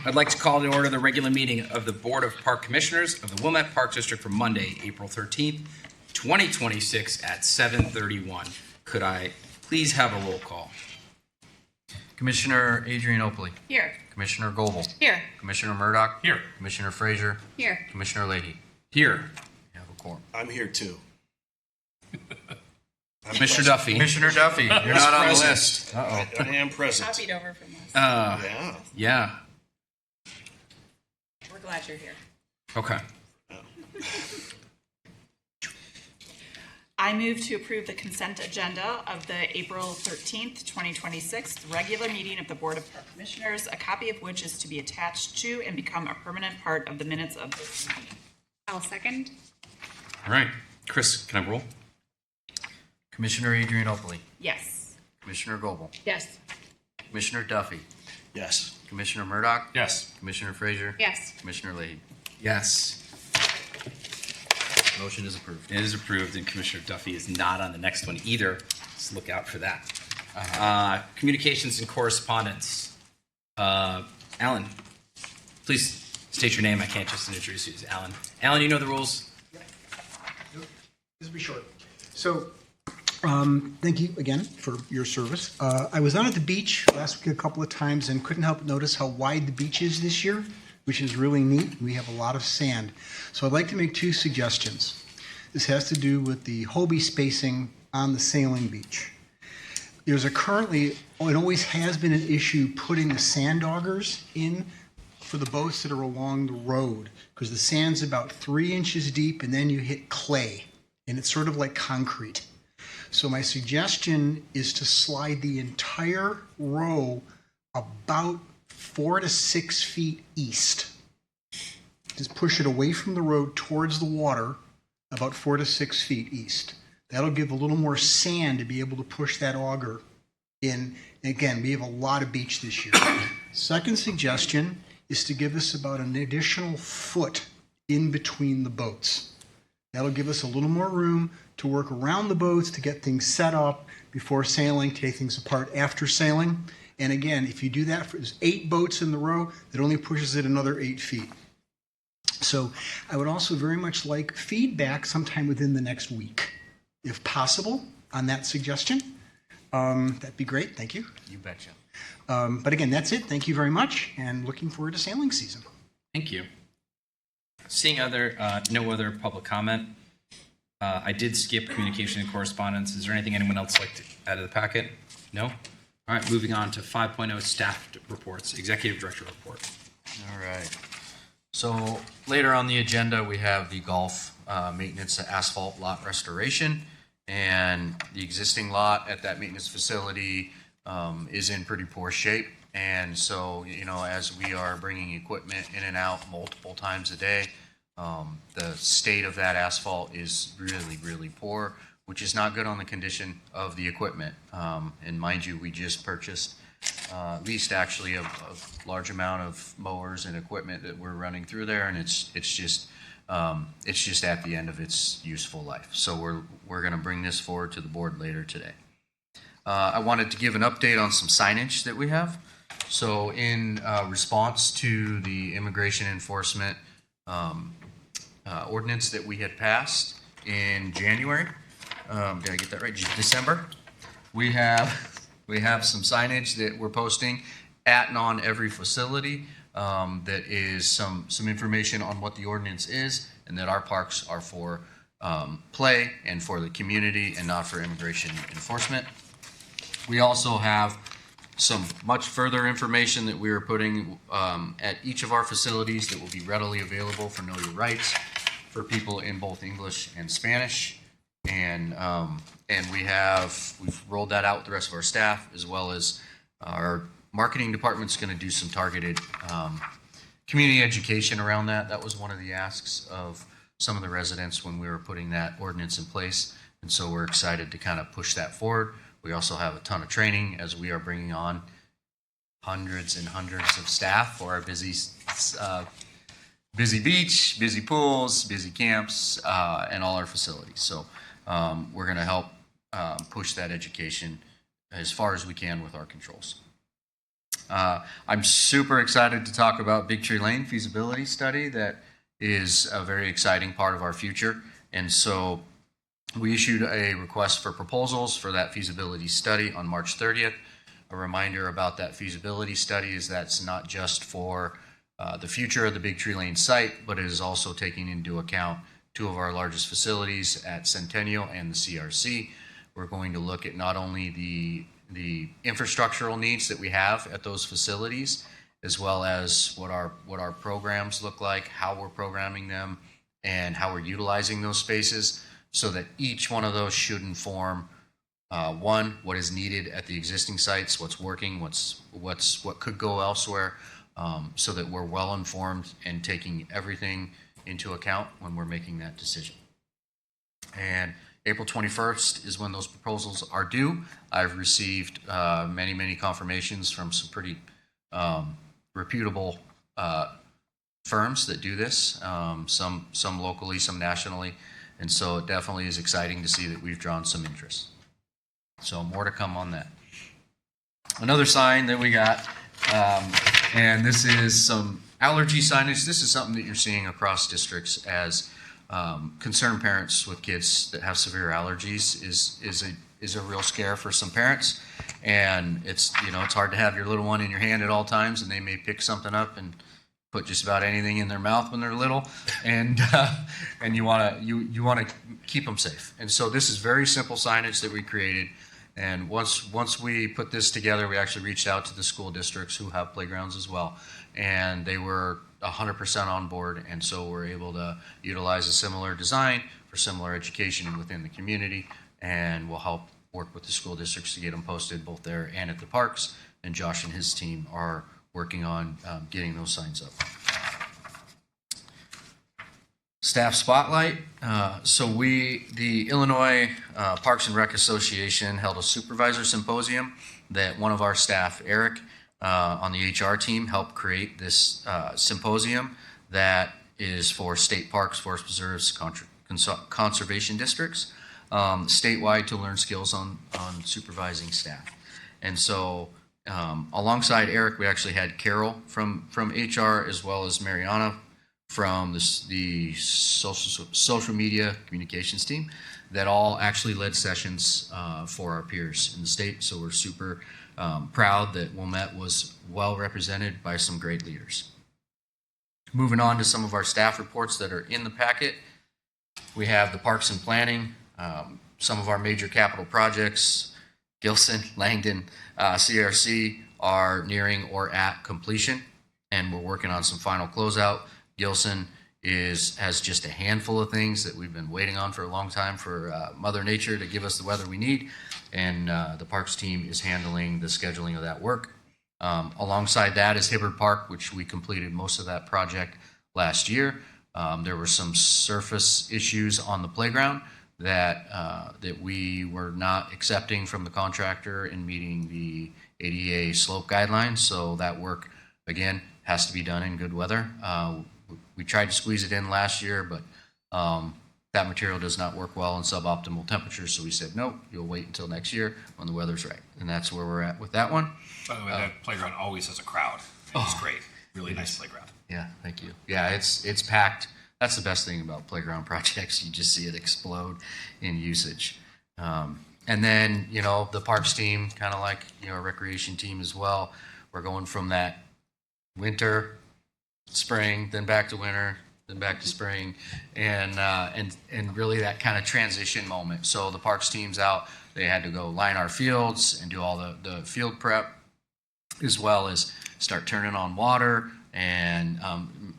I'd like to call to order the regular meeting of the Board of Park Commissioners of the Wilmette Park District for Monday, April 13th, 2026 at 7:31. Could I please have a roll call? Commissioner Adrian-Oakley. Here. Commissioner Goebel. Here. Commissioner Murdoch. Here. Commissioner Frazier. Here. Commissioner Leahy. Here. You have a quorum. I'm here too. Mr. Duffy. Commissioner Duffy, you're not on the present. list. Uh-oh. I am present. Copied over from us. Yeah. Yeah. We're glad you're here. Okay. I move to approve the consent agenda of the April 13th, 2026 regular meeting of the Board of Park Commissioners, a copy of which is to be attached to and become a permanent part of the minutes of this meeting. I'll second. All right. Chris, can I roll? Commissioner Adrian-Oakley. Yes. Commissioner Goebel. Yes. Commissioner Duffy. Yes. Commissioner Murdoch. Yes. Commissioner Frazier. Yes. Commissioner Leahy. Yes. Motion is approved. It is approved, and Commissioner Duffy is not on the next one either. Let's look out for that. Communications and correspondence. Alan, please state your name. I can't just introduce you as Alan. Alan, you know the rules? This will be short. So, thank you again for your service. I was on at the beach last week a couple of times and couldn't help but notice how wide the beach is this year, which is really neat. We have a lot of sand. So I'd like to make two suggestions. This has to do with the Hobie spacing on the sailing beach. There's it always has been an issue putting the sand augers in for the boats that are along the road, because the sand's about 3 inches deep and then you hit clay, and it's sort of like concrete. So my suggestion is to slide the entire row about 4 to 6 feet east. Just push it away from the road towards the water, about 4 to 6 feet east. That'll give a little more sand to be able to push that auger in. And again, we have a lot of beach this year. Second suggestion is to give us about an additional foot in between the boats. That'll give us a little more room to work around the boats, to get things set up before sailing, take things apart after sailing. And again, if you do that, there's 8 boats in the row, that only pushes it another 8 feet. So I would also very much like feedback sometime within the next week, if possible, on that suggestion. That'd be great. Thank you. You betcha. But again, that's it. Thank you very much, and looking forward to sailing season. Thank you. Seeing no other public comment, I did skip communication and correspondence. Is there anything anyone else would like to add to the packet? No? All right, moving on to 5.0 staff reports, executive director report. All right. So later on the agenda, we have the golf maintenance asphalt lot restoration, and the existing lot at that maintenance facility is in pretty poor shape. And so, as we are bringing equipment in and out multiple times a day, the state of that asphalt is really, really poor, which is not good on the condition of the equipment. And mind you, we just purchased leased actually a large amount of mowers and equipment that we're running through there, and it's just at the end of its useful life. So we're going to bring this forward to the board later today. I wanted to give an update on some signage that we have. So in response to the immigration enforcement ordinance that we had passed in January, did I get that right? December. We have some signage that we're posting at and on every facility that is some information on what the ordinance is, and that our parks are for play and for the community and not for immigration enforcement. We also have some much further information that we are putting at each of our facilities that will be readily available for Know Your Rights for people in both English and Spanish. And we've rolled that out with the rest of our staff, as well as our marketing department's going to do some targeted community education around that. That was one of the asks of some of the residents when we were putting that ordinance in place. And so we're excited to kind of push that forward. We also have a ton of training as we are bringing on hundreds and hundreds of staff for our busy beach, busy pools, busy camps, and all our facilities. So we're going to help push that education as far as we can with our controls. I'm super excited to talk about Big Tree Lane feasibility study. That is a very exciting part of our future. And so we issued a request for proposals for that feasibility study on March 30th. A reminder about that feasibility study is that's not just for the future of the Big Tree Lane site, but it is also taking into account two of our largest facilities at Centennial and the CRC. We're going to look at not only the infrastructural needs that we have at those facilities, as well as what our programs look like, how we're programming them, and how we're utilizing those spaces, so that each one of those should inform one, what is needed at the existing sites, what's working, what could go elsewhere, so that we're well informed and taking everything into account when we're making that decision. And April 21st is when those proposals are due. I've received many confirmations from some pretty reputable firms that do this, some locally, some nationally, and so it definitely is exciting to see that we've drawn some interest. So more to come on that. Another sign that we got, and this is some allergy signage. This is something that you're seeing across districts as concerned parents with kids that have severe allergies is a real scare for some parents. And it's hard to have your little one in your hand at all times, and they may pick something up and put just about anything in their mouth when they're little, and you want to keep them safe. And so this is very simple signage that we created. And once we put this together, we actually reached out to the school districts who have playgrounds as well, and they were 100% on board. And so we're able to utilize a similar design for similar education within the community, and we'll help work with the school districts to get them posted both there and at the parks. And Josh and his team are working on getting those signs up. Staff spotlight. So the Illinois Parks and Rec Association held a supervisor symposium that one of our staff, Eric, on the HR team, helped create this symposium that is for state parks, forest preserves, conservation districts, statewide, to learn skills on supervising staff. And so alongside Eric, we actually had Carol from HR, as well as Mariana from the social media communications team, that all actually led sessions for our peers in the state. So we're super proud that Wilmette was well represented by some great leaders. Moving on to some of our staff reports that are in the packet, we have the Parks and Planning, some of our major capital projects, Gilson, Langdon, CRC, are nearing or at completion, and we're working on some final closeout. Gilson has just a handful of things that we've been waiting on for a long time for Mother Nature to give us the weather we need, and the Parks team is handling the scheduling of that work. Alongside that is Hibbard Park, which we completed most of that project last year. There were some surface issues on the playground that we were not accepting from the contractor in meeting the ADA slope guidelines. So that work, again, has to be done in good weather. We tried to squeeze it in last year, but that material does not work well in suboptimal temperatures. So we said, nope, you'll wait until next year when the weather's right. And that's where we're at with that one. By the way, that playground always has a crowd. It's great. Really nice playground. Yeah, thank you. Yeah, it's packed. That's the best thing about playground projects. You just see it explode in usage. And then, the parks team, kind of like, our recreation team as well, we're going from that winter, spring, then back to winter, then back to spring, and really that kind of transition moment. So the parks team's out. They had to go line our fields and do all the field prep, as well as start turning on water. And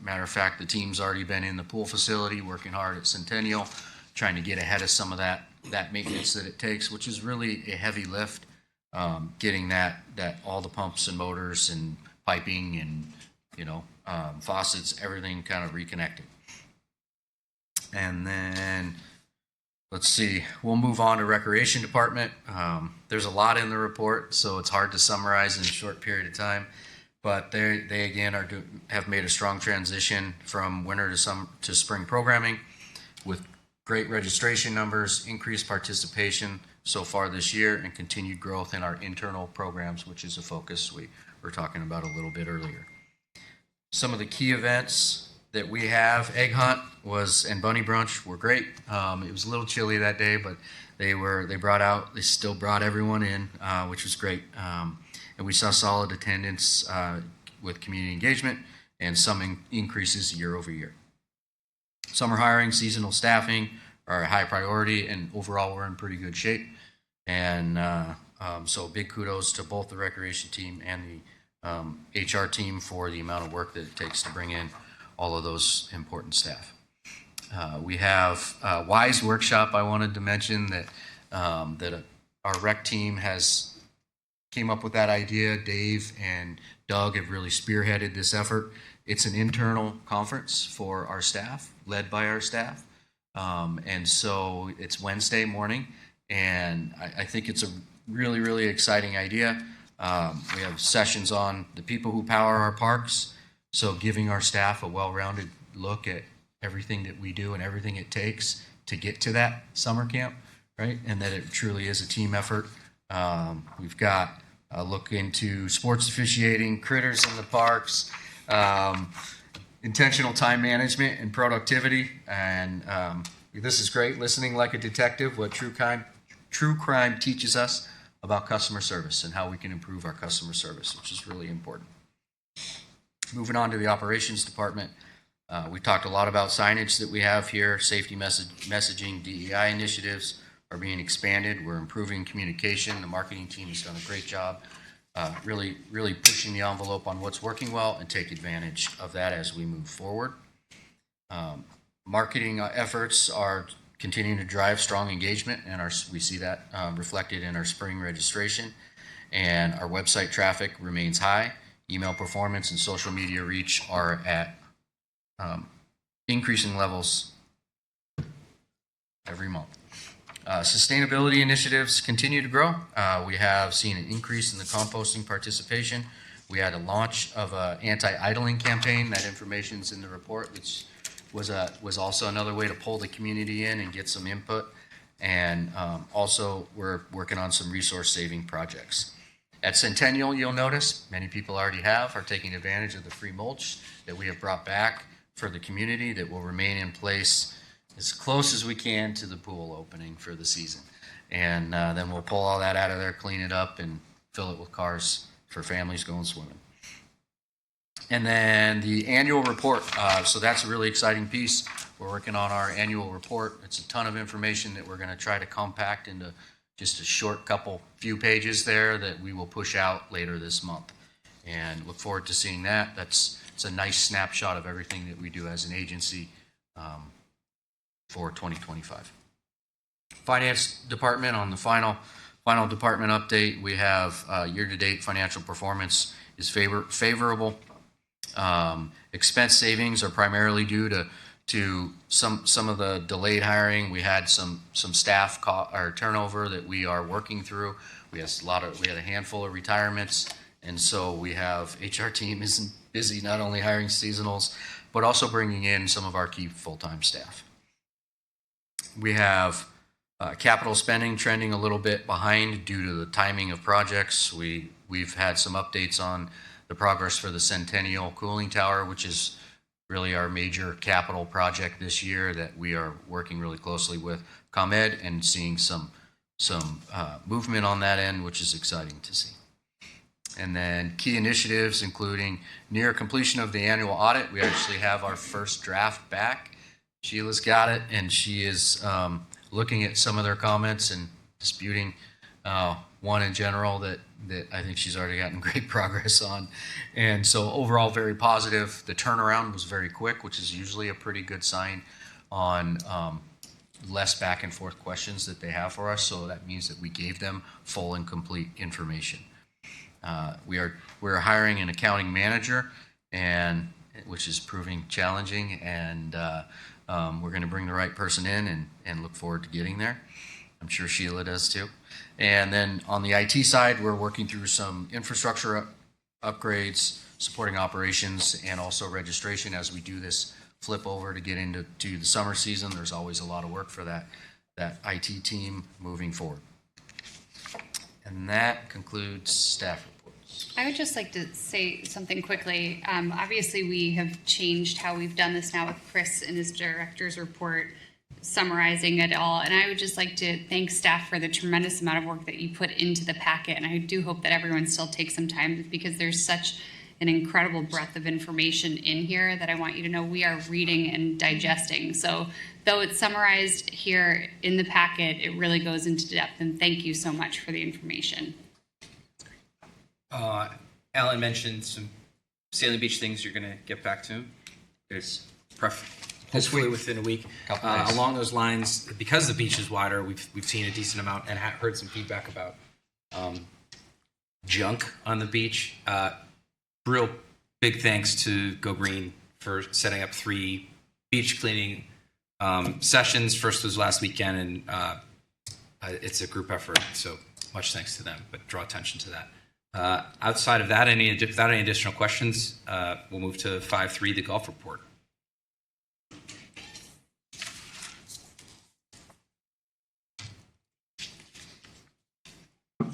matter of fact, the team's already been in the pool facility working hard at Centennial, trying to get ahead of some of that maintenance that it takes, which is really a heavy lift, getting that all the pumps and motors and piping and faucets, everything kind of reconnected. And then let's see, we'll move on to recreation department. There's a lot in the report, so it's hard to summarize in a short period of time. But they again have made a strong transition from winter to spring programming, with great registration numbers, increased participation so far this year, and continued growth in our internal programs, which is a focus. were talking about a little bit earlier. Some of the key events that we have, egg hunt and bunny brunch were great. It was a little chilly that day, but they still brought everyone in, which was great. And we saw solid attendance with community engagement and some increases year over year. Summer hiring, seasonal staffing are a high priority, and overall we're in pretty good shape. And so big kudos to both the recreation team and the HR team for the amount of work that it takes to bring in all of those important staff. We have a WISE workshop. I wanted to mention that our rec team came up with that idea. Dave and Doug have really spearheaded this effort. It's an internal conference for our staff, led by our staff. And so it's Wednesday morning, and I think it's a really, really exciting idea. We have sessions on the people who power our parks, so giving our staff a well-rounded look at everything that we do and everything it takes to get to that summer camp, right? And that it truly is a team effort. We've got a look into sports officiating, critters in the parks, intentional time management and productivity. And this is great, listening like a detective, what true crime teaches us about customer service and how we can improve our customer service, which is really important. Moving on to the operations department, we talked a lot about signage that we have here. Safety messaging, DEI initiatives are being expanded. We're improving communication. The marketing team has done a great job, really pushing the envelope on what's working well and take advantage of that as we move forward. Marketing efforts are continuing to drive strong engagement, and we see that reflected in our spring registration. And our website traffic remains high. Email performance and social media reach are at increasing levels every month. Sustainability initiatives continue to grow. We have seen an increase in the composting participation. We had a launch of an anti-idling campaign. That information's in the report, which was also another way to pull the community in and get some input. And also we're working on some resource-saving projects. At Centennial, you'll notice, many people already are taking advantage of the free mulch that we have brought back for the community that will remain in place as close as we can to the pool opening for the season. And then we'll pull all that out of there, clean it up, and fill it with cars for families going swimming. And then the annual report. So that's a really exciting piece. We're working on our annual report. It's a ton of information that we're going to try to compact into just a short few pages there that we will push out later this month. And look forward to seeing that. It's a nice snapshot of everything that we do as an agency for 2025. Finance department, on the final department update, we have year-to-date financial performance is favorable. Expense savings are primarily due to some of the delayed hiring. We had some staff turnover that we are working through. We had a handful of retirements, and so we have HR team is busy not only hiring seasonals but also bringing in some of our key full-time staff. We have capital spending trending a little bit behind due to the timing of projects. We've had some updates on the progress for the Centennial Cooling Tower, which is really our major capital project this year that we are working really closely with ComEd and seeing some movement on that end, which is exciting to see. And then key initiatives, including near completion of the annual audit. We actually have our first draft back. Sheila's got it, and she is looking at some of their comments and disputing one in general that I think she's already gotten great progress on. And so overall, very positive. The turnaround was very quick, which is usually a pretty good sign on less back and forth questions that they have for us. So that means that we gave them full and complete information. We're hiring an accounting manager, and which is proving challenging, and we're going to bring the right person in and look forward to getting there. I'm sure Sheila does too. And then on the IT side, we're working through some infrastructure upgrades, supporting operations, and also registration as we do this flip over to get into the summer season. There's always a lot of work for that IT team moving forward. And that concludes staff reports. I would just like to say something quickly. Obviously, we have changed how we've done this now with Chris in his director's report, summarizing it all. And I would just like to thank staff for the tremendous amount of work that you put into the packet. And I do hope that everyone still takes some time because there's such an incredible breadth of information in here that I want you to know we are reading and digesting. So though it's summarized here in the packet, it really goes into depth. And thank you so much for the information. Alan mentioned some Salient Beach things you're going to get back to. There's hopefully within a week. Couple days. Along those lines, because the beach is wider, we've seen a decent amount and heard some feedback about junk on the beach. Real big thanks to Go Green for setting up 3 beach cleaning sessions. First was last weekend, and it's a group effort, so much thanks to them, but draw attention to that. Outside of that, without any additional questions, we'll move to 5.3, the golf report. We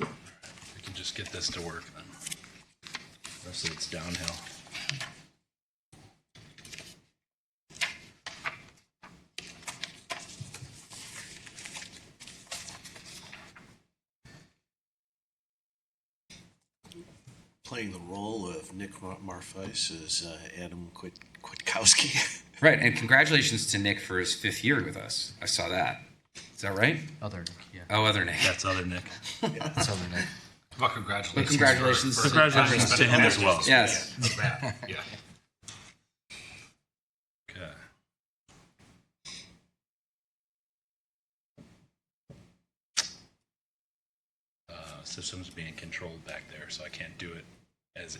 can just get this to work then. The rest of it's downhill. Playing the role of Nick Marfeis is Adam Kwiatkowski. Right, and congratulations to Nick for his 5th year with us. I saw that. Is that right? Other Nick, yeah. Oh, other Nick. That's other Nick. That's other Nick. Well, congratulations. Well, congratulations. Congratulations to him as well. Yes. Yeah. Okay. System's being controlled back there, so I can't do it as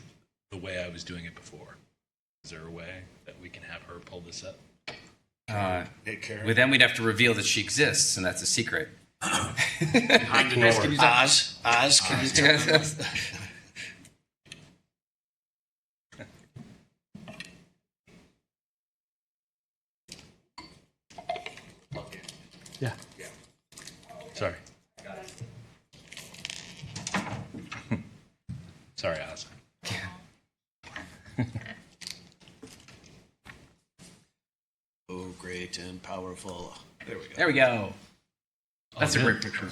the way I was doing it before. Is there a way that we can have her pull this up? Hey, Karen. Well, then we'd have to reveal that she exists, and that's a secret. Behind the door. Oz, can you tell me? Yeah. Sorry. Sorry, Oz. Oh, great and powerful. There we go. There we go. That's a good. great picture.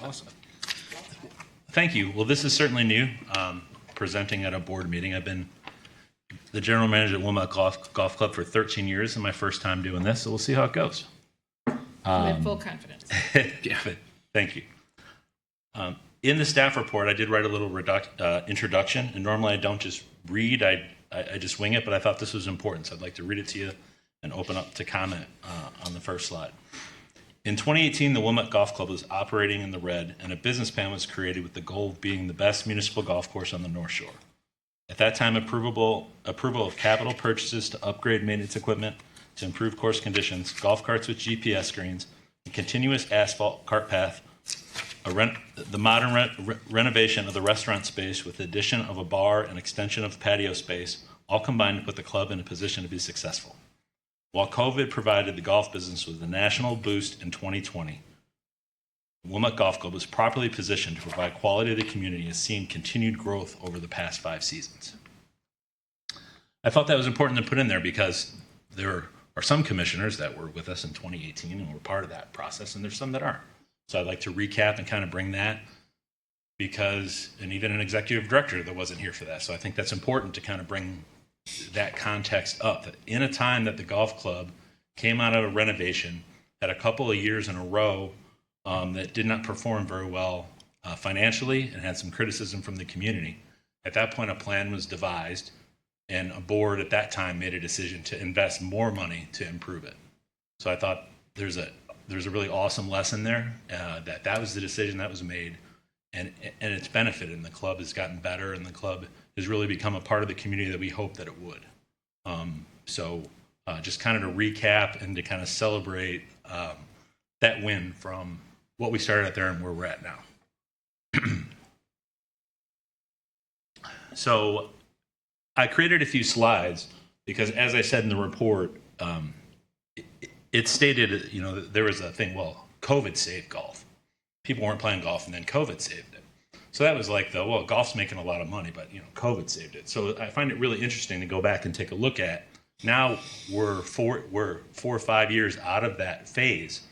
Awesome. Thank you. Well, this is certainly new, presenting at a board meeting. I've been the general manager at Wilmot Golf Club for 13 years, and my first time doing this, so we'll see how it goes. We have full confidence. Thank you. In the staff report, I did write a little introduction, and normally I don't just read, I just wing it, but I thought this was important, so I'd like to read it to you and open up to comment on the first slide. In 2018, the Wilmot Golf Club was operating in the red, and a business plan was created with the goal of being the best municipal golf course on the North Shore. At that time, approval of capital purchases to upgrade maintenance equipment to improve course conditions, golf carts with GPS screens, a continuous asphalt cart path, the modern renovation of the restaurant space with the addition of a bar and extension of patio space, all combined to put the club in a position to be successful. While COVID provided the golf business with a national boost in 2020, Wilmot Golf Club was properly positioned to provide quality to the community and has seen continued growth over the past 5 seasons. I thought that was important to put in there because there are some commissioners that were with us in 2018 and were part of that process, and there's some that aren't. So I'd like to recap and kind of bring that because, and even an executive director that wasn't here for that. So I think that's important to kind of bring that context up, that in a time that the golf club came out of a renovation, had a couple of years in a row that did not perform very well financially and had some criticism from the community. At that point, a plan was devised, and a board at that time made a decision to invest more money to improve it. So I thought there's a really awesome lesson there, that was the decision that was made, and it's benefited, and the club has gotten better, and the club has really become a part of the community that we hoped that it would. So just kind of to recap and to kind of celebrate that win from what we started at there and where we're at now. So I created a few slides because, as I said in the report, it stated, there was a thing, well, COVID saved golf. People weren't playing golf, and then COVID saved it. So that was like well, golf's making a lot of money, but COVID saved it. So I find it really interesting to go back and take a look at. Now we're 4 or 5 years out of that phase.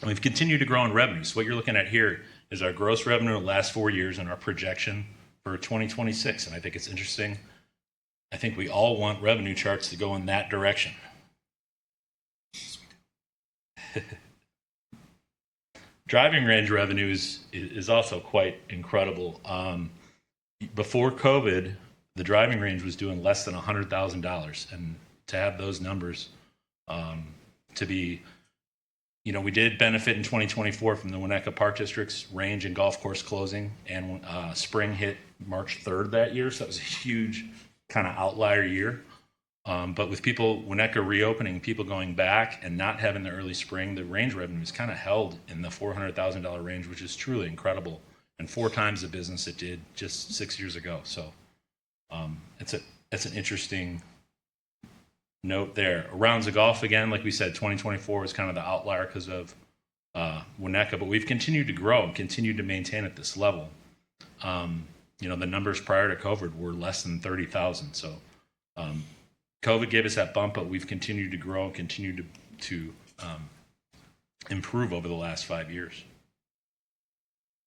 And we've continued to grow in revenue. So what you're looking at here is our gross revenue in the last 4 years and our projection for 2026. And I think it's interesting. I think we all want revenue charts to go in that direction. Driving range revenue is also quite incredible. Before COVID, the driving range was doing less than $100,000, and to have those numbers, to be, we did benefit in 2024 from the Winnetka Park District's range and golf course closing, and spring hit March 3rd that year, so that was a huge kind of outlier year. But with Winnetka reopening, people going back and not having the early spring, the range revenue is kind of held in the $400,000 range, which is truly incredible, and 4 times the business it did just 6 years ago. So it's an interesting note there. Rounds of golf, again, like we said, 2024 was kind of the outlier because of Winnetka, but we've continued to grow and continued to maintain at this level. The numbers prior to COVID were less than 30,000. So COVID gave us that bump, but we've continued to grow and continued to improve over the last 5 years.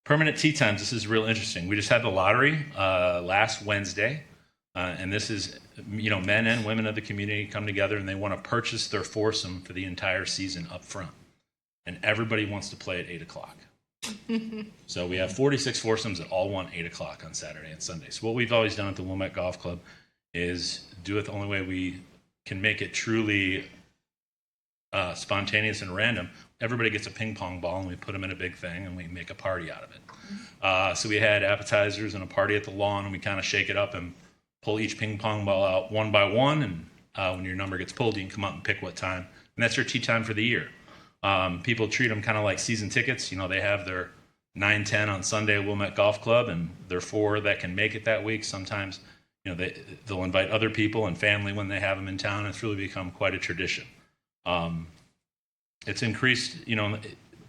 Permanent tee times, this is real interesting. We just had the lottery last Wednesday, and this is, men and women of the community come together and they want to purchase their foursome for the entire season up front. And everybody wants to play at 8 o'clock. So we have 46 foursomes that all want 8 o'clock on Saturday and Sunday. So what we've always done at the Wilmette Golf Club is do it the only way we can make it truly spontaneous and random. Everybody gets a ping pong ball and we put them in a big thing and we make a party out of it. So we had appetizers and a party at the lawn, and we kind of shake it up and pull each ping pong ball out one by one. And when your number gets pulled, you can come up and pick what time. And that's your tee time for the year. People treat them kind of like season tickets. They have their 9-10 on Sunday at Wilmette Golf Club, and there are 4 that can make it that week. Sometimes, they'll invite other people and family when they have them in town. It's really become quite a tradition. It's increased,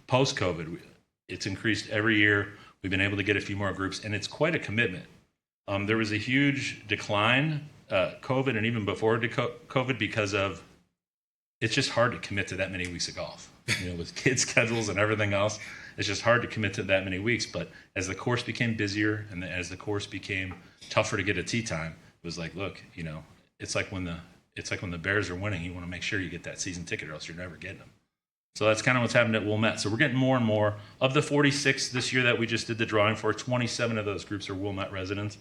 post-COVID. It's increased every year. We've been able to get a few more groups, and it's quite a commitment. There was a huge decline, COVID, and even before COVID, because of it's just hard to commit to that many weeks of golf. With kids' schedules and everything else, it's just hard to commit to that many weeks. But as the course became busier and as the course became tougher to get a tee time, it was like, look, it's like when the Bears are winning, you want to make sure you get that season ticket, or else you're never getting them. So that's kind of what's happened at Wilmette. So we're getting more and more. Of the 46 this year that we just did the drawing for, 27 of those groups are Wilmette residents.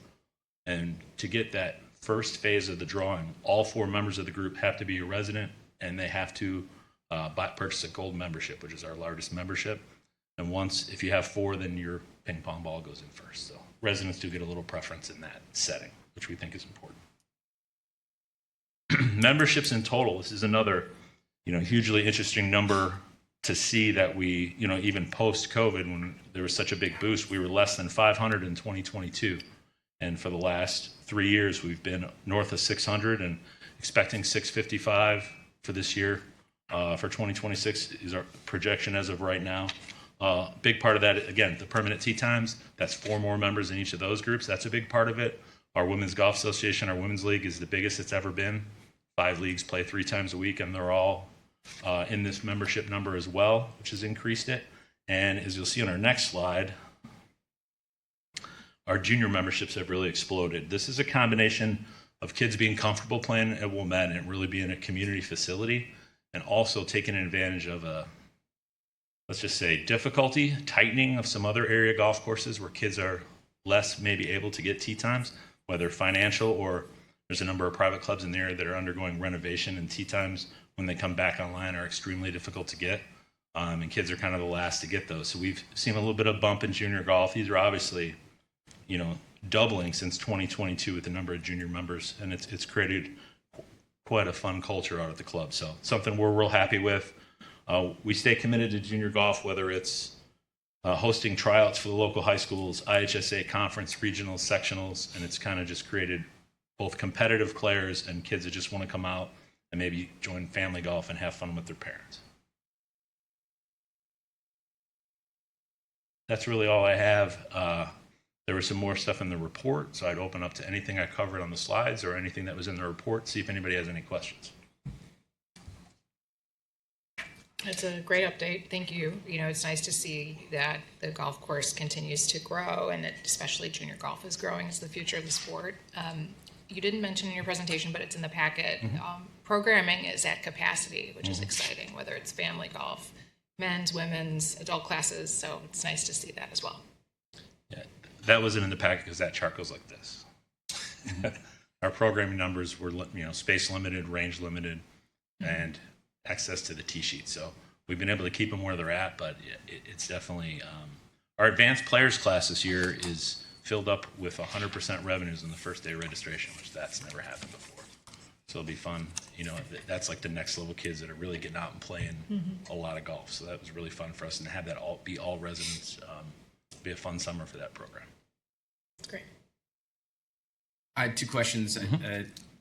And to get that first phase of the drawing, all 4 members of the group have to be a resident, and they have to purchase a gold membership, which is our largest membership. And if you have 4, then your ping pong ball goes in first. So residents do get a little preference in that setting, which we think is important. Memberships in total, this is another, hugely interesting number to see that we, even post-COVID, when there was such a big boost, we were less than 500 in 2022. And for the last 3 years, we've been north of 600 and expecting 655 for this year. For 2026 is our projection as of right now. Big part of that, again, the permanent tee times, that's 4 more members in each of those groups. That's a big part of it. Our Women's Golf Association, our Women's League, is the biggest it's ever been. 5 leagues play 3 times a week, and they're all in this membership number as well, which has increased it. And as you'll see on our next slide, our junior memberships have really exploded. This is a combination of kids being comfortable playing at Wilmette and really being a community facility, and also taking advantage of let's just say, difficulty, tightening of some other area golf courses where kids are less maybe able to get tee times, whether financial or there's a number of private clubs in the area that are undergoing renovation, and tee times when they come back online are extremely difficult to get. And kids are kind of the last to get those. So we've seen a little bit of bump in junior golf. These are obviously, doubling since 2022 with the number of junior members, and it's created quite a fun culture out at the club. So something we're real happy with. We stay committed to junior golf, whether it's hosting tryouts for the local high schools, IHSA conference, regionals, sectionals, and it's kind of just created both competitive players and kids that just want to come out and maybe join family golf and have fun with their parents. That's really all I have. There was some more stuff in the report, so I'd open up to anything I covered on the slides or anything that was in the report, see if anybody has any questions. It's a great update. Thank you. You know, it's nice to see that the golf course continues to grow and that especially junior golf is growing as the future of the sport. You didn't mention in your presentation, but it's in the packet. Programming is at capacity, which is exciting, whether it's family golf, men's, women's, adult classes. So it's nice to see that as well. Yeah, that wasn't in the packet because that chart goes like this. Our programming numbers were, space limited, range limited, and access to the tee sheet. So we've been able to keep them where they're at, but it's definitely our advanced players class this year is filled up with 100% revenues on the first day of registration, which that's never happened before. So it'll be fun. That's like the next level kids that are really getting out and playing a lot of golf. So that was really fun for us, and to have that be all residents. Be a fun summer for that program. It's great. I had two questions.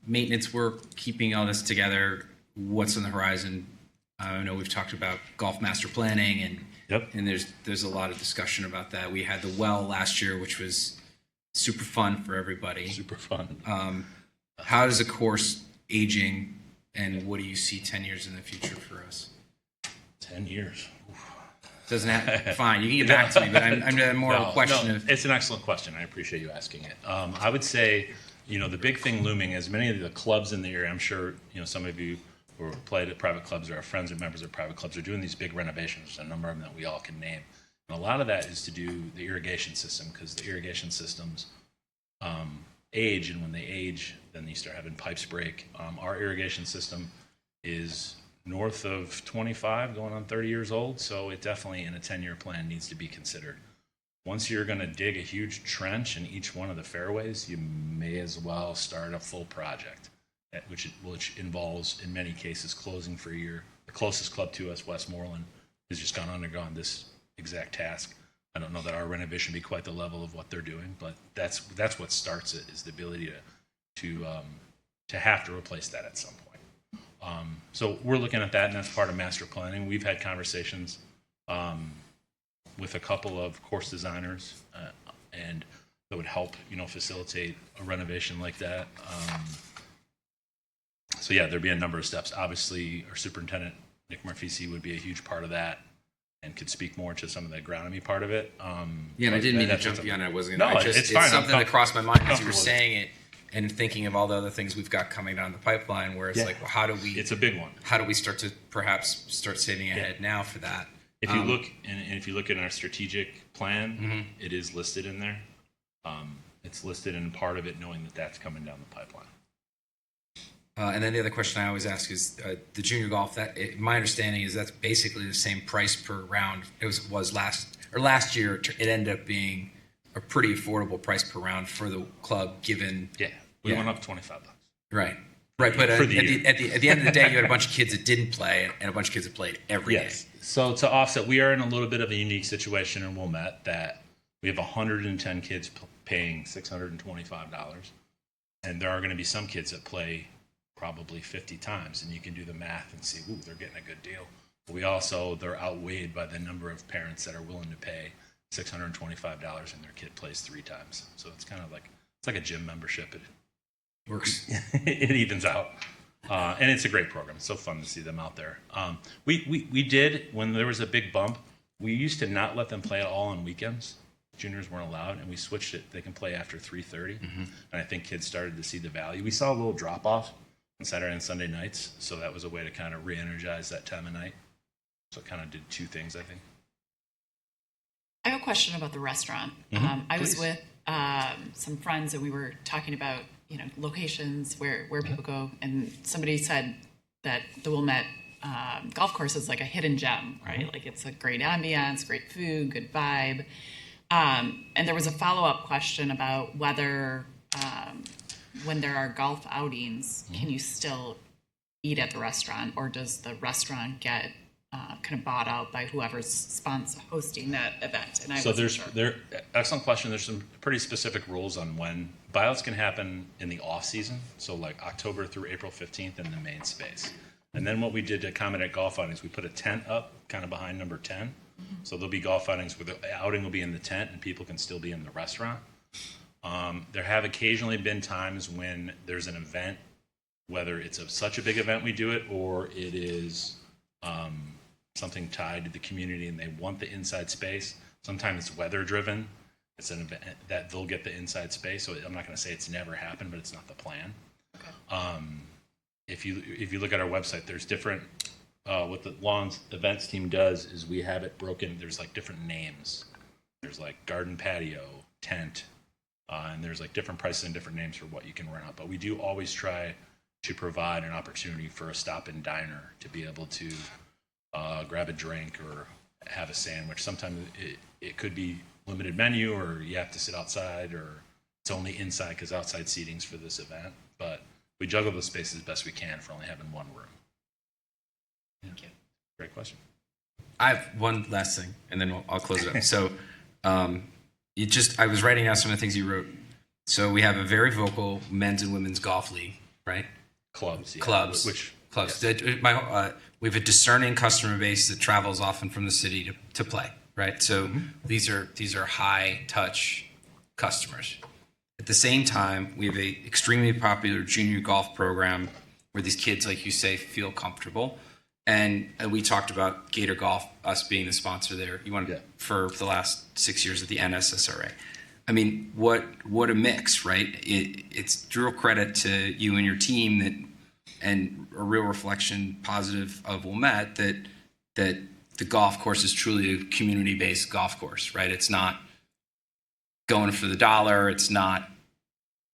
Maintenance work, keeping all this together. What's on the horizon? I know we've talked about golf master planning, and there's a lot of discussion about that. We had the well last year, which was super fun for everybody. Super fun. How is the course aging, and what do you see 10 years in the future for us? 10 years. Doesn't have fine. You can get back to me, but I'm more of a question of. It's an excellent question. I appreciate you asking it. I would say, the big thing looming is many of the clubs in the area. I'm sure some of you who played at private clubs or are friends or members of private clubs are doing these big renovations. A number of them that we all can name, and a lot of that is to do the irrigation system because the irrigation systems age, and when they age, then you start having pipes break. Our irrigation system is north of 25, going on 30 years old, so it definitely, in a 10-year plan, needs to be considered. Once you're going to dig a huge trench in each one of the fairways, you may as well start a full project, which involves, in many cases, closing for a year. The closest club to us, Westmoreland, has just undergone this exact task. I don't know that our renovation be quite the level of what they're doing, but that's what starts it, is the ability to have to replace that at some point. So we're looking at that, and that's part of master planning. We've had conversations with a couple of course designers, and that would help, facilitate a renovation like that. So yeah, there'd be a number of steps. Obviously, our superintendent, Nick Marfisi, would be a huge part of that, and could speak more to some of the agronomy part of it. And I didn't mean to jump you on it. I wasn't. No, it's fine. something that crossed my mind as you were Comfortable with saying it, and thinking of all the other things we've got coming down the pipeline. Where it's like, well, how do we? It's a big one. How do we start to perhaps start saving ahead now for that? If you look, and if you look at our strategic plan, it is listed in there. It's listed in part of it, knowing that that's coming down the pipeline. And then the other question I always ask is the junior golf. My understanding is that's basically the same price per round. It was last year. It ended up being a pretty affordable price per round for the club, given. Yeah, we went up $25. Right. But at the end of the day, you had a bunch of kids that didn't play and a bunch of kids that played every day. So to offset, we are in a little bit of a unique situation in Wilmette that we have 110 kids paying $625, and there are going to be some kids that play probably 50 times, and you can do the math and see, ooh, they're getting a good deal. But they're outweighed by the number of parents that are willing to pay $625 and their kid plays 3 times. So it's kind of like a gym membership. It Works. It evens out. And it's a great program. It's so fun to see them out there. We did, when there was a big bump, we used to not let them play at all on weekends. Juniors weren't allowed, and we switched it. They can play after 3:30. And I think kids started to see the value. We saw a little drop-off on Saturday and Sunday nights, so that was a way to kind of re-energize that time of night. So it kind of did 2 things, I think. I have a question about the restaurant. I was with some friends, and we were talking about locations where people go, and somebody said that the Wilmette golf course is like a hidden gem, right? Like it's a great ambiance, great food, good vibe. And there was a follow-up question about whether when there are golf outings, can you still eat at the restaurant, or does the restaurant get kind of bought out by whoever's hosting that event? And excellent question. There's some pretty specific rules on when buyouts can happen in the off season, so like October through April 15th in the main space. And then what we did to accommodate golf outings, we put a tent up kind of behind number 10. So there'll be golf outings where the outing will be in the tent and people can still be in the restaurant. There have occasionally been times when there's an event, whether it's such a big event we do it, or it is something tied to the community and they want the inside space. Sometimes it's weather driven. It's an event that they'll get the inside space. So I'm not going to say it's never happened, but it's not the plan. If you look at our website, there's different. What the lawns events team does is we have it broken. There's like different names. There's like garden patio, tent, and there's like different prices and different names for what you can rent out. But we do always try to provide an opportunity for a stop-in diner to be able to grab a drink or have a sandwich. Sometimes it could be limited menu, or you have to sit outside, or it's only inside because outside seating's for this event. But we juggle the space as best we can for only having one room. Thank you. Great question. I have one last thing, and then I'll close it up. So, I was writing out some of the things you wrote. So we have a very vocal men's and women's golf league, right? Clubs. Yeah. Clubs. Clubs. We have a discerning customer base that travels often from the city to play, right? So these are high touch customers. At the same time, we have a extremely popular junior golf program where these kids, like you say, feel comfortable. And we talked about Gator Golf, us being the sponsor there. You wanted for the last 6 years at the NSSRA. I mean, what a mix, right? It's real credit to you and your team and a real reflection, positive of Wilmette, that the golf course is truly a community-based golf course, right? It's not going for the dollar. It's not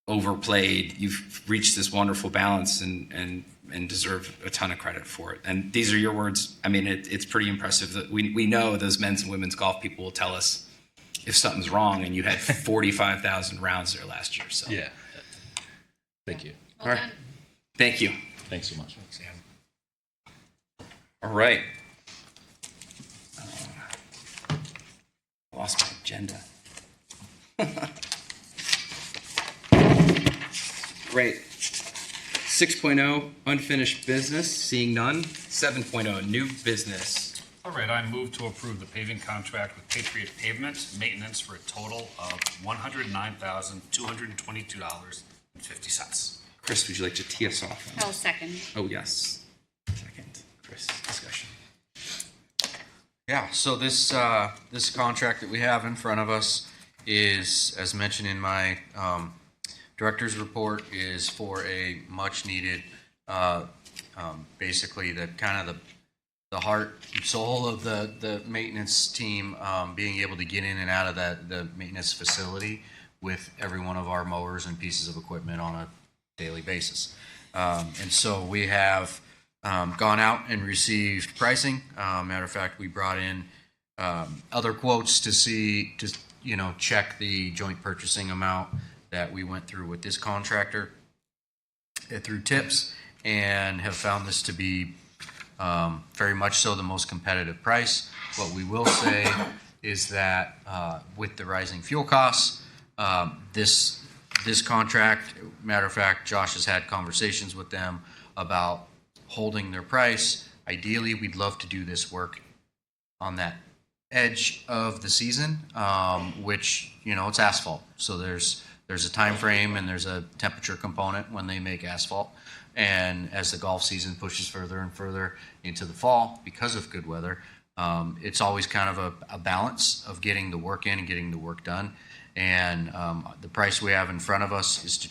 overplayed. You've reached this wonderful balance and deserve a ton of credit for it. And these are your words. I mean, it's pretty impressive that we know those men's and women's golf people will tell us if something's wrong, and you had 45,000 rounds there last year. So Yeah. Thank you. Well All right. done. Thank you. Thanks so much. All right. Lost my agenda. Great. 6.0, unfinished business, seeing none. 7.0, new business. All right, I move to approve the paving contract with Patriot Pavement Maintenance for a total of $109,222.50. Chris, would you like to tee us off? I'll second. Oh, yes. Second. Chris, discussion. Yeah, so this contract that we have in front of us is, as mentioned in my director's report, is for a much needed, basically the kind of the heart and soul of the maintenance team, being able to get in and out of the maintenance facility with every one of our mowers and pieces of equipment on a daily basis. And so we have gone out and received pricing. Matter of fact, we brought in other quotes to check the joint purchasing amount that we went through with this contractor through tips, and have found this to be very much so the most competitive price. What we will say is that with the rising fuel costs, this contract, matter of fact, Josh has had conversations with them about holding their price. Ideally, we'd love to do this work on that edge of the season, which, it's asphalt. So there's a time frame and there's a temperature component when they make asphalt. And as the golf season pushes further and further into the fall, because of good weather, it's always kind of a balance of getting the work in and getting the work done. And the price we have in front of us is to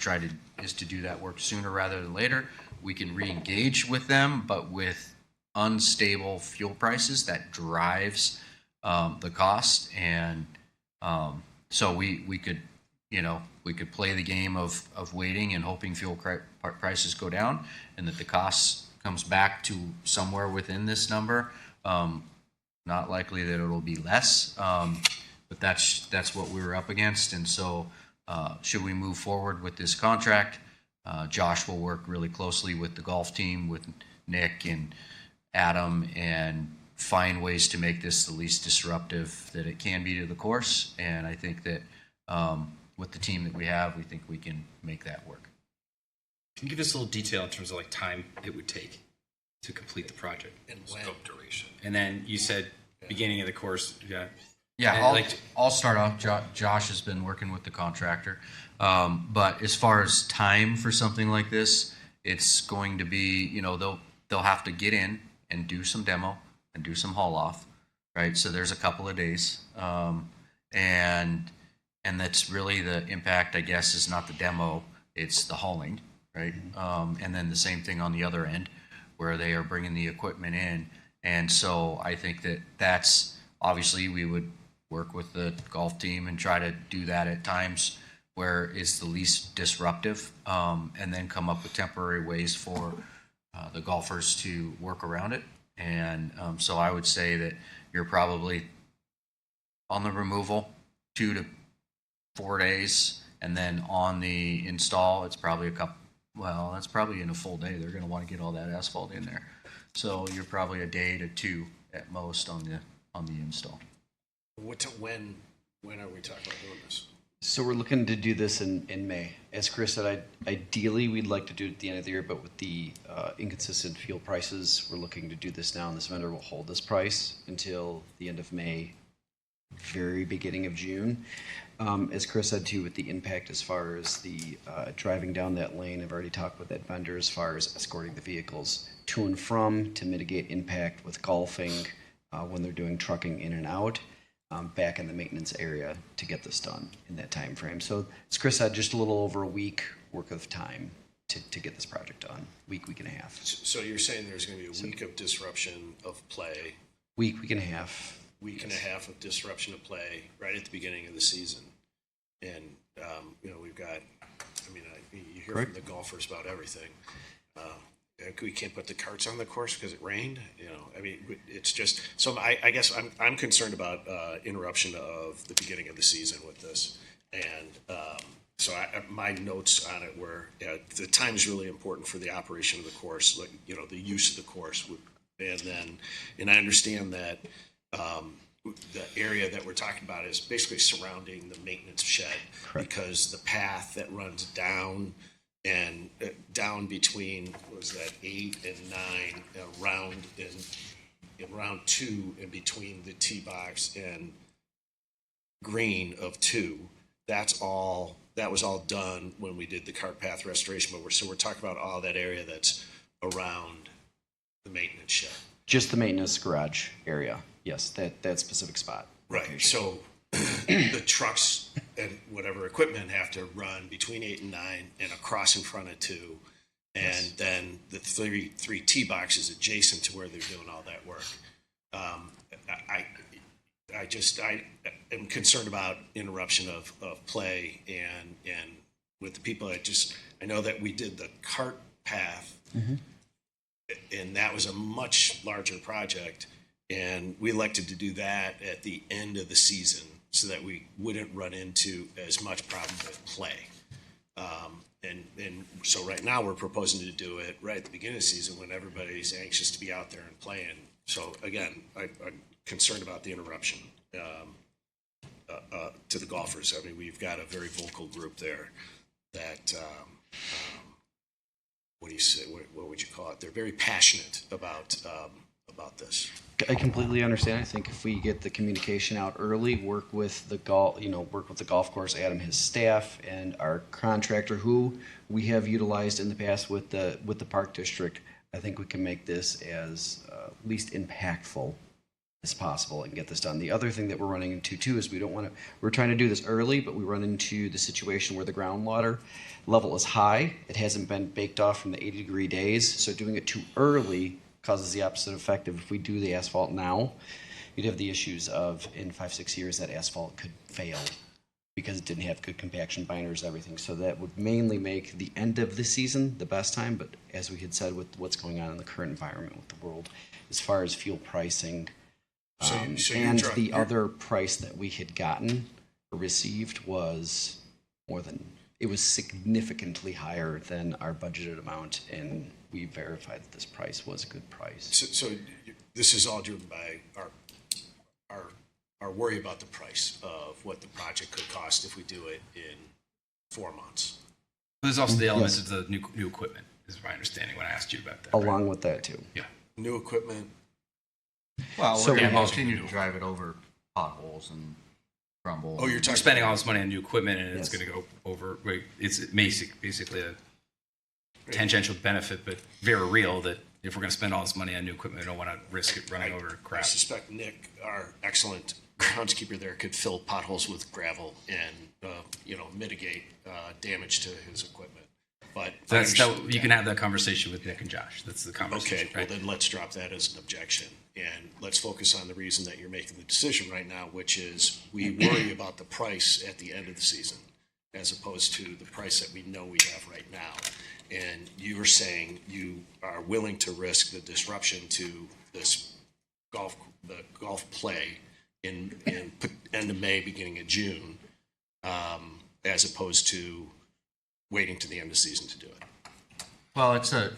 do that work sooner rather than later. We can re-engage with them, but with unstable fuel prices, that drives the cost. And so we could play the game of waiting and hoping fuel prices go down, and that the cost comes back to somewhere within this number. Not likely that it'll be less, but that's what we were up against. And so should we move forward with this contract, Josh will work really closely with the golf team, with Nick and Adam, and find ways to make this the least disruptive that it can be to the course. And I think that with the team that we have, we think we can make that work. Can you give us a little detail in terms of like time it would take to complete the project? And when? Scope duration. And then you said beginning of the course, yeah. Yeah, And, like- I'll start off. Josh has been working with the contractor. But as far as time for something like this, it's going to be, they'll have to get in and do some demo and do some haul off, right? So there's a couple of days. And that's really the impact, I guess, is not the demo, it's the hauling, right? And then the same thing on the other end where they are bringing the equipment in. And so I think that's obviously we would work with the golf team and try to do that at times where it's the least disruptive, and then come up with temporary ways for the golfers to work around it. And so I would say that you're probably on the removal 2 to 4 days, and then on the install, it's probably that's probably in a full day. They're going to want to get all that asphalt in there. So you're probably a day to 2 at most on the install. When are we talking about doing this? So we're looking to do this in May. As Chris said, ideally we'd like to do it at the end of the year, but with the inconsistent fuel prices, we're looking to do this now, and this vendor will hold this price until the end of May, very beginning of June. As Chris said too, with the impact as far as the driving down that lane, I've already talked with that vendor as far as escorting the vehicles to and from to mitigate impact with golfing when they're doing trucking in and out. Back in the maintenance area to get this done in that time frame. So as Chris said, just a little over a week worth of time to get this project done. Week and a half. So you're saying there's going to be a week of disruption of play, Week and a half. week and a half of disruption of play right at the beginning of the season. And, we've got, you hear from the golfers about everything. We can't put the carts on the course because it rained. It's just, so I guess I'm concerned about interruption of the beginning of the season with this. And so my notes on it were, the time is really important for the operation of the course, like, the use of the course. And I understand that the area that we're talking about is basically surrounding the maintenance shed. Correct. Because the path that runs down and down between, what was that, 8 and 9, around in round 2, in between the tee box and green of 2, that was all done when we did the cart path restoration. But we're talking about all that area that's around the maintenance shed. Just the maintenance garage area. Yes, that specific spot. Right. So the trucks and whatever equipment have to run between 8 and 9 and across in front of 2. And then the three tee boxes adjacent to where they're doing all that work. I am concerned about interruption of play and with the people. I know that we did the cart path, and that was a much larger project, and we elected to do that at the end of the season so that we wouldn't run into as much problem with play. And so right now we're proposing to do it right at the beginning of the season when everybody's anxious to be out there and playing. So again, I'm concerned about the interruption to the golfers. We've got a very vocal group there that, what do you say? What would you call it? They're very passionate about this. I completely understand. I think if we get the communication out early, work with the golf course, Adam, his staff, and our contractor, who we have utilized in the past with the park district, I think we can make this as least impactful as possible and get this done. The other thing that we're running into too is we're trying to do this early, but we run into the situation where the groundwater level is high. It hasn't been baked off from the 80-degree days, so doing it too early causes the opposite effect of if we do the asphalt now, you'd have the issues of in 5-6 years that asphalt could fail because it didn't have good compaction binders, everything. So that would mainly make the end of the season the best time. But as we had said, with what's going on in the current environment with the world, as far as fuel pricing, and the other price that we had gotten or received was significantly higher than our budgeted amount, and we verified that this price was a good price. So this is all driven by our worry about the price of what the project could cost if we do it in 4 months. There's also the elements of the new equipment, is my understanding when I asked you about that. Along with that too. Yeah. New equipment. Well, So we're going we to have- continue to drive it over potholes and crumble. Oh, you're We're talking. spending all this money on new equipment and it's Yes. going to go over, wait, it's basically a tangential benefit, but very real that if we're going to spend all this money on new equipment, I don't want to risk it running over I crap. suspect Nick, our excellent groundskeeper there, could fill potholes with gravel and, mitigate damage to his equipment. But So I that's, understand you can have that conversation with Nick and Josh. That's the Okay, conversation, well right? then let's drop that as an objection. And let's focus on the reason that you're making the decision right now, which is we worry about the price at the end of the season as opposed to the price that we know we have right now. And you were saying you are willing to risk the disruption to this the golf play in end of May, beginning of June, as opposed to waiting to the end of the season to do it. Well, it's a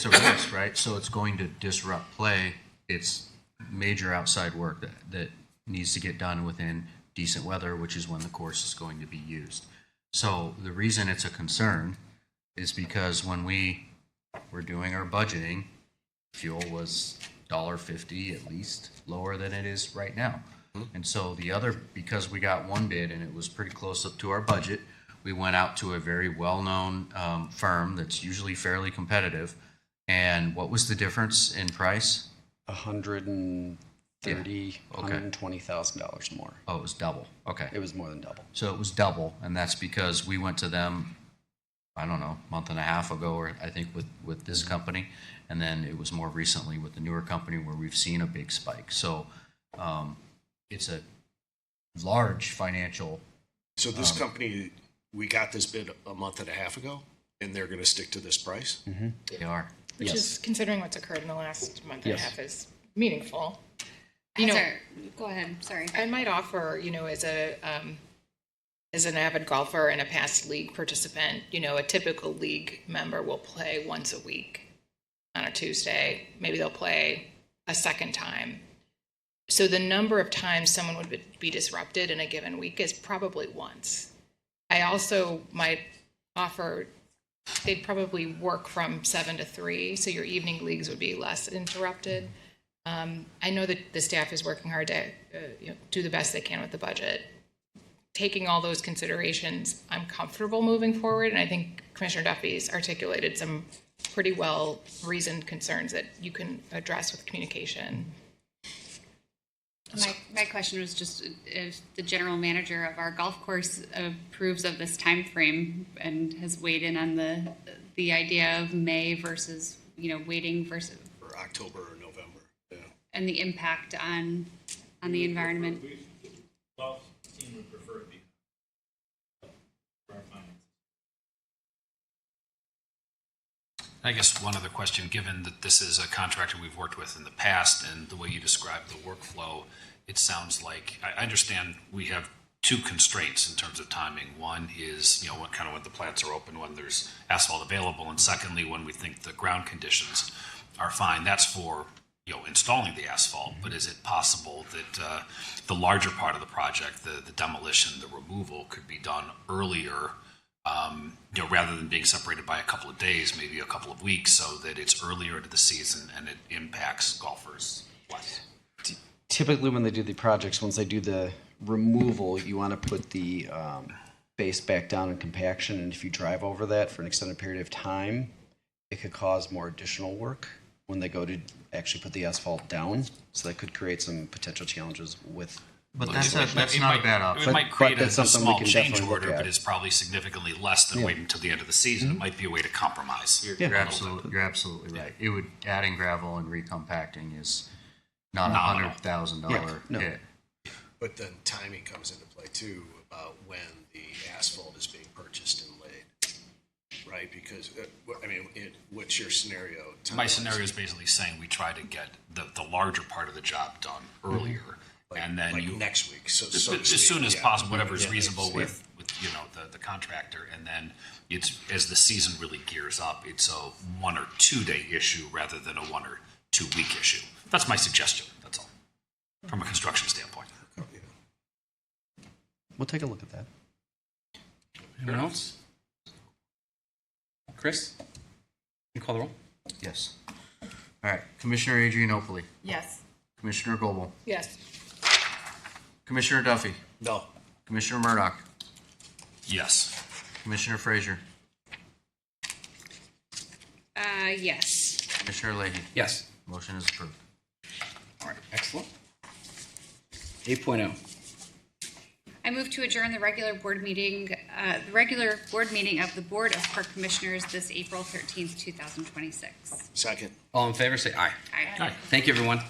risk, right? So it's going to disrupt play. It's major outside work that needs to get done within decent weather, which is when the course is going to be used. So the reason it's a concern is because when we were doing our budgeting, fuel was $1.50 at least lower than it is right now. And so because we got one bid and it was pretty close up to our budget, we went out to a very well-known firm that's usually fairly competitive. And what was the difference in price? $130,000, Yeah. Okay. $120,000 more. Oh, it was double. Okay. It was more than double. So it was double, and that's because we went to them, I don't know, a month and a half ago, or I think with this company, and then it was more recently with the newer company where we've seen a big spike. So it's a large financial. So this company, we got this bid a month and a half ago, and they're going to stick to this price? They are. Which Yes. is, considering what's occurred in the last month and a Yes. half, is meaningful. Go ahead, sorry. I might offer, as an avid golfer and a past league participant, a typical league member will play once a week on a Tuesday. Maybe they'll play a second time. So the number of times someone would be disrupted in a given week is probably once. I also might offer, they'd probably work from 7 to 3, so your evening leagues would be less interrupted. I know that the staff is working hard to do the best they can with the budget. Taking all those considerations, I'm comfortable moving forward, and I think Commissioner Duffy's articulated some pretty well reasoned concerns that you can address with communication. My question was just if the general manager of our golf course approves of this time frame and has weighed in on the idea of May versus, waiting versus, Or October or November, yeah. and the impact on the environment. Golf team would prefer it be for our finances. I guess one other question, given that this is a contractor we've worked with in the past and the way you described the workflow, it sounds like, I understand we have two constraints in terms of timing. One is, when the plants are open, when there's asphalt available, and secondly, when we think the ground conditions are fine. That's for, installing the asphalt, but is it possible that the larger part of the project, the demolition, the removal, could be done earlier, rather than being separated by a couple of days, maybe a couple of weeks, so that it's earlier into the season and it impacts golfers less? Typically, when they do the projects, once they do the removal, you want to put the base back down in compaction, and if you drive over that for an extended period of time, it could cause more additional work when they go to actually put the asphalt down. So that could create some potential challenges with. But that's not a bad option. It might create a that's something we small can change definitely look order, at. but it's probably significantly less than waiting until the end of the season. It might be a way to compromise. You're absolutely right. It would, adding gravel and recompacting is not Nominal. $100,000 no. hit. But then timing comes into play too, about when the asphalt is being purchased and laid, right? Because, what's your scenario? My time-wise? scenario is basically saying we try to get the larger part of the job done earlier, and then Like you next week, so as to speak, soon as yeah. possible, whatever is Yeah, reasonable yeah. with the contractor, and then it's as the season really gears up, it's a 1 or 2 day issue rather than a 1 or 2 week issue. That's my suggestion. That's all, from a construction standpoint. We'll take a look at that. Anyone else? Chris? You call the roll? Yes. All right. Commissioner Adrianopoli, Yes. Commissioner Goebel, Yes. Commissioner Duffy, No. Commissioner Murdoch, Yes. Commissioner Frazier, Yes. Commissioner Leahy. Yes. Motion is approved. All right, excellent. 8.0. I move to adjourn the regular board meeting of the Board of Park Commissioners this April 13th, 2026. Second. All in favor, say aye. Aye. Thank you, everyone.